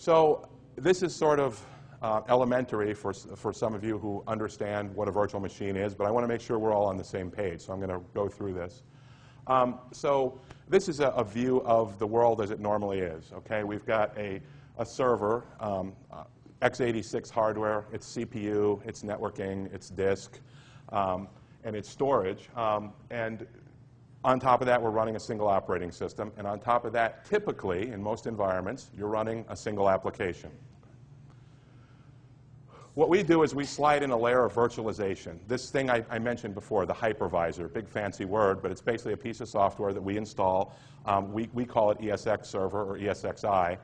So this is sort of elementary for some of you who understand what a virtual machine is, but I want to make sure we're all on the same page, so I'm going to go through this. So this is a view of the world as it normally is. Okay, we've got a server, x86 hardware, it's CPU, it's networking, it's disk, and it's storage. And on top of that, we're running a single operating system. And on top of that, typically, in most environments, you're running a single application. What we do is we slide in a layer of virtualization. This thing I mentioned before, the hypervisor, big fancy word, but it's basically a piece of software that we install. We call it ESX server or ESXi.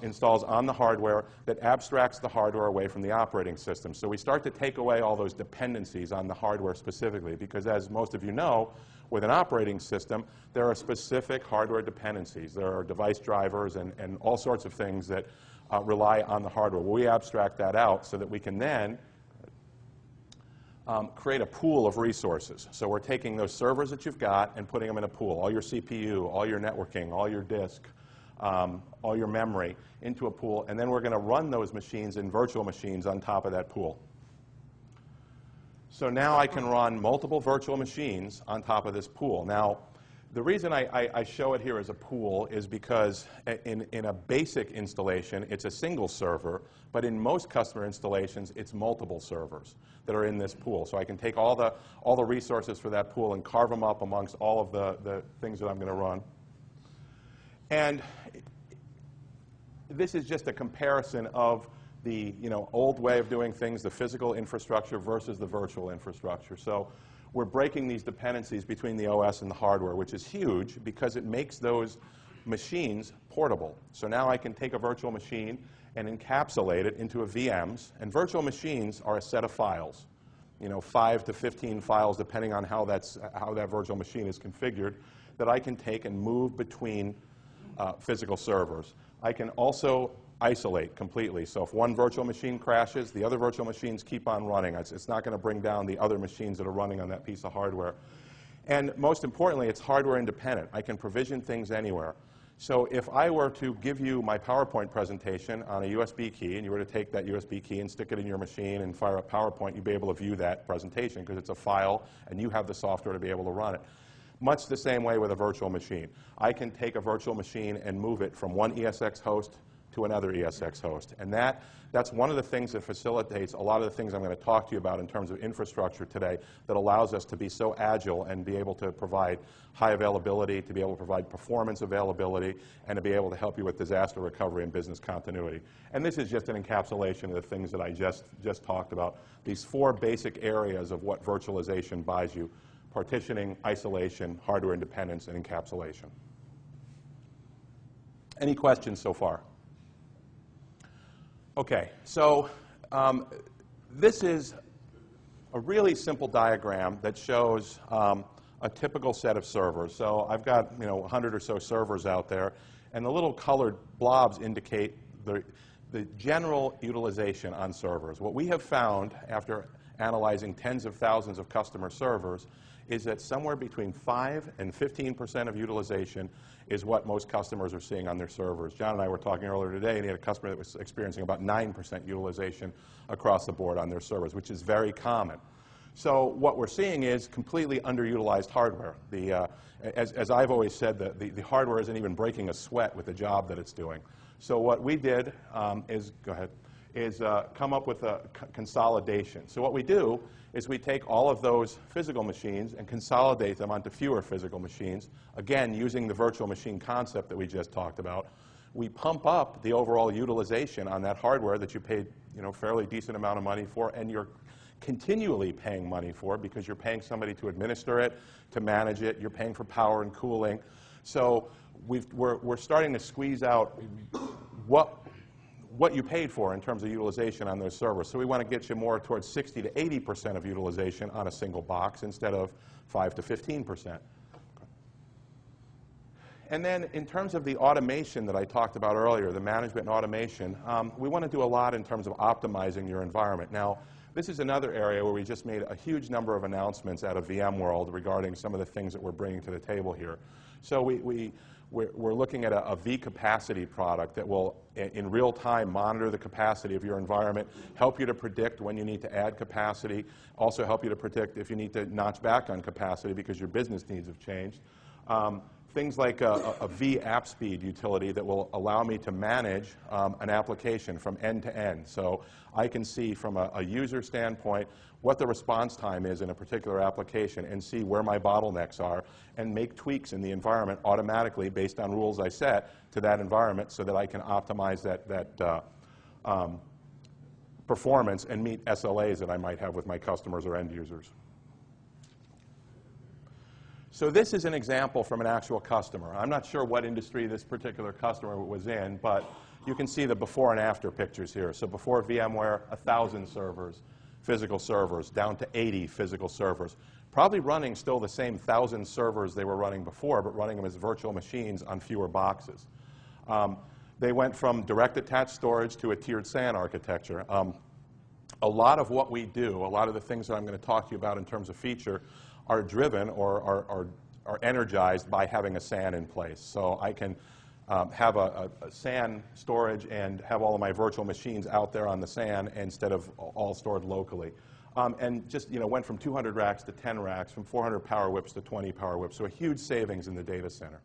Installs on the hardware that abstracts the hardware away from the operating system. So we start to take away all those dependencies on the hardware specifically, because as most of you know, with an operating system, there are specific hardware dependencies. There are device drivers and all sorts of things that rely on the hardware. Well, we abstract that out so that we can then create a pool of resources. So we're taking those servers that you've got and putting them in a pool, all your CPU, all your networking, all your disk, all your memory into a pool, and then we're going to run those machines in virtual machines on top of that pool. So now I can run multiple virtual machines on top of this pool. Now, the reason I show it here as a pool is because in a basic installation, it's a single server, but in most customer installations, it's multiple servers that are in this pool. So I can take all the resources for that pool and carve them up amongst all of the things that I'm going to run. And this is just a comparison of the old way of doing things, the physical infrastructure versus the virtual infrastructure. So we're breaking these dependencies between the OS and the hardware, which is huge because it makes those machines portable. So now I can take a virtual machine and encapsulate it into a VMs. And virtual machines are a set of files, 5 to 15 files, depending on how that virtual machine is configured, that I can take and move between physical servers. I can also isolate completely. So if one virtual machine crashes, the other virtual machines keep on running. It's not going to bring down the other machines that are running on that piece of hardware. And most importantly, it's hardware independent. I can provision things anywhere. So if I were to give you my PowerPoint presentation on a USB key, and you were to take that USB key and stick it in your machine and fire up PowerPoint, you'd be able to view that presentation because it's a file and you have the software to be able to run it. Much the same way with a virtual machine. I can take a virtual machine and move it from one ESX host to another ESX host. And that's one of the things that facilitates a lot of the things I'm going to talk to you about in terms of infrastructure today that allows us to be so agile and be able to provide high availability, to be able to provide performance availability, and to be able to help you with disaster recovery and business continuity. And this is just an encapsulation of the things that I just talked about. These 4 basic areas of what virtualization buys you: partitioning, isolation, hardware independence, and encapsulation. Any questions so far? Okay, so this is a really simple diagram that shows a typical set of servers. So I've got 100 or so servers out there, and the little colored blobs indicate the general utilization on servers. What we have found after analyzing tens of thousands of customer servers is that somewhere between 5 and 15% of utilization is what most customers are seeing on their servers. John and I were talking earlier today, and he had a customer that was experiencing about 9% utilization across the board on their servers, which is very common. So what we're seeing is completely underutilized hardware. As I've always said, the hardware isn't even breaking a sweat with the job that it's doing. So what we did is come up with a consolidation. So what we do is we take all of those physical machines and consolidate them onto fewer physical machines, again, using the virtual machine concept that we just talked about. We pump up the overall utilization on that hardware that you paid fairly decent amount of money for, and you're continually paying money for because you're paying somebody to administer it, to manage it, you're paying for power and cooling. So we're starting to squeeze out what you paid for in terms of utilization on those servers. So we want to get you more towards 60 to 80% of utilization on a single box instead of 5 to 15%. And then in terms of the automation that I talked about earlier, the management and automation, we want to do a lot in terms of optimizing your environment. Now, this is another area where we just made a huge number of announcements out of VMworld regarding some of the things that we're bringing to the table here. So we're looking at a V-capacity product that will, in real time, monitor the capacity of your environment, help you to predict when you need to add capacity, also help you to predict if you need to notch back on capacity because your business needs have changed. Things like a V-AppSpeed utility that will allow me to manage an application from end to end. So I can see from a user standpoint what the response time is in a particular application and see where my bottlenecks are and make tweaks in the environment automatically based on rules I set to that environment so that I can optimize that performance and meet SLAs that I might have with my customers or end users. So this is an example from an actual customer. I'm not sure what industry this particular customer was in, but you can see the before and after pictures here. So before VMware, 1,000 servers, physical servers, down to 80 physical servers. Probably running still the same 1,000 servers they were running before, but running them as virtual machines on fewer boxes. They went from direct attached storage to a tiered SAN architecture. A lot of what we do, a lot of the things that I'm going to talk to you about in terms of feature, are driven or are energized by having a SAN in place. So I can have a SAN storage and have all of my virtual machines out there on the SAN instead of all stored locally. And just went from 200 racks to 10 racks, from 400 power whips to 20 power whips, so a huge savings in the data center.